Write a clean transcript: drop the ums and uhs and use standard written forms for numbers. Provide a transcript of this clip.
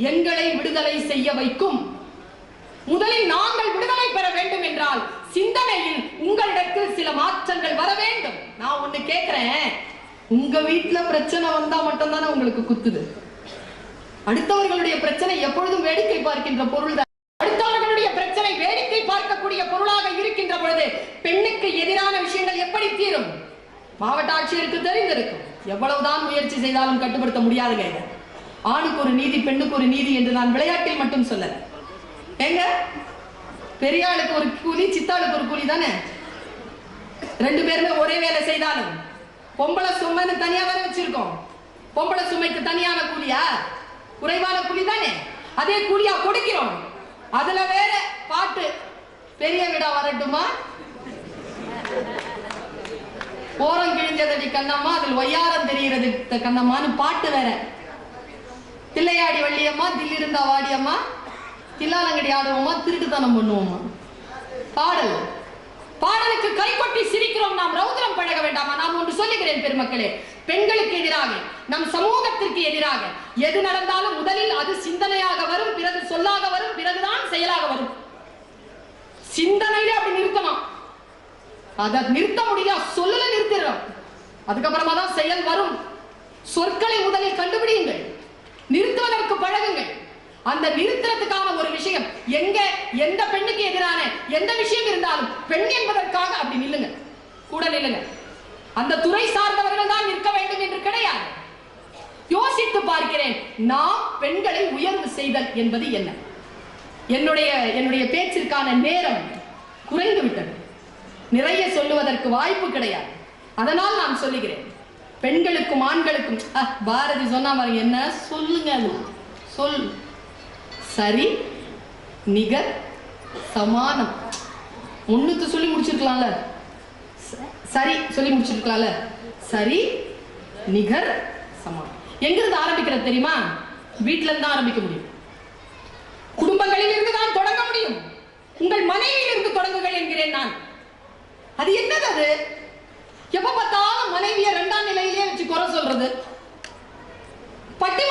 எங்களை விடுதலை செய்ய வைக்கும். முதலில் நாங்கள் விடுதலை பெற வேண்டும் என்றால் சிந்தனையில் உங்களிடத்தில் சில மாற்றங்கள் வர வேண்டும். நான் ஒண்ணு கேட்கிறேன், உங்க வீட்டுல பிரச்சனை வந்தா மட்டும்தானே உங்களுக்கு குத்துது? அடுத்தவர்களுடைய பிரச்சனை எப்பொழுதும் வேடிக்கை பார்க்கின்ற பொருள் தான். அடுத்தவர்களுடைய பிரச்சனை வேடிக்கை பார்க்கக்கூடிய பொருளாக இருக்கின்ற பொழுது பெண்ணுக்கு எதிரான விஷயங்கள் எப்படி தீரும்? மாவட்ட ஆட்சியருக்கு தெரிந்திருக்கும். எவ்வளவுதான் முயற்சி செய்தாலும் கட்டுப்படுத்த முடியாதுங்க. ஆணுக்கு ஒரு நீதி பெண்ணுக்கு ஒரு நீதி என்று நான் விளையாட்டில் மட்டும் சொல்லல. எங்க பெரியாளுக்கு ஒரு கூலி சித்தாளுக்கு ஒரு கூலி தானே? ரெண்டு பேருமே ஒரே வேலை செய்தாலும் பொம்பளை சுமைன்னு தனியா வேற வச்சிருக்கோம். பொம்பளை சுமைக்கு தனியான கூலியா? குறைவான கூலி தானே? அதே கூலியா கொடுக்கிறோம். அதுல வேற பாட்டு, பெரிய விடா வரட்டுமா, ஓரம் கிழிஞ்சதடி கண்ணம்மா அதில் ஒய்யாரம் தெரிகிறது கண்ணம்மான்னு பாட்டு வேற. தில்லையாடி வள்ளியம்மா தில்லிருந்தா வாடியம்மா, தில்லாலங்கடி ஆடுவோமா, திருட்டுத்தனம் பண்ணுவோமா. பாடல் பாடலுக்கு கை கொட்டி சிரிக்கிறோம். நாம் ரௌத்ரம் பழக வேண்டாமா? நாம் ஒன்று சொல்லுகிறேன் பெருமக்களே, பெண்களுக்கு எதிராக நம் சமூகத்திற்கு எதிராக எது நடந்தாலும் முதலில் அது சிந்தனையாக வரும், பிறகு சொல்லாக வரும், பிறகுதான் செயலாக வரும். சிந்தனையில அப்படி நிறுத்தணும். அதை நிறுத்த முடியாது, சொல்லல நிறுத்திடும். அதுக்கப்புறமா தான் செயல் வரும். சொற்களை முதலில் கண்டுபிடியுங்கள், நிறுத்துவதற்கு பழகுங்கள். அந்த நிறுத்துறதுக்கான ஒரு விஷயம் எங்க எந்த பெண்ணுக்கு எதிரான எந்த விஷயம் இருந்தாலும் பெண் என்பதற்காக அப்படி நில்லுங்க, கூட நில்லுங்க. அந்த துறை சார்ந்தவர்கள் தான் நிற்க வேண்டும் என்று கிடையாது. யோசித்து பார்க்கிறேன், நாம் பெண்களை உயர்வு செய்தல் என்பது என்ன? என்னுடைய பேச்சிற்கான நேரம் குறைந்து விட்டது. நிறைய சொல்லுவதற்கு வாய்ப்பு கிடையாது. அதனால் நான் சொல்லுகிறேன், பெண்களுக்கும் ஆண்களுக்கும் பாரதி சொன்னா பாருங்க, என்ன சொல்லுங்க, சொல் சரி நிகர் சமானம். ஒண்ணுத்து சொல்லி முடிச்சிருக்கலாம்ல, சரி சொல்லி முடிச்சிருக்கலாம்ல. சரி நிகர் சமானம் எங்கிருந்து ஆரம்பிக்கிறது தெரியுமா? வீட்டுல இருந்து ஆரம்பிக்க முடியும், குடும்பங்களில் இருந்து தான் தொடங்க முடியும். உங்கள் மனைவியில் இருந்து தொடங்குங்கள் என்கிறேன் நான். அது என்னது? அது எப்ப பார்த்தாலும் மனைவியை இரண்டாம் நிலையிலே வச்சு குறை சொல்றது. பட்டி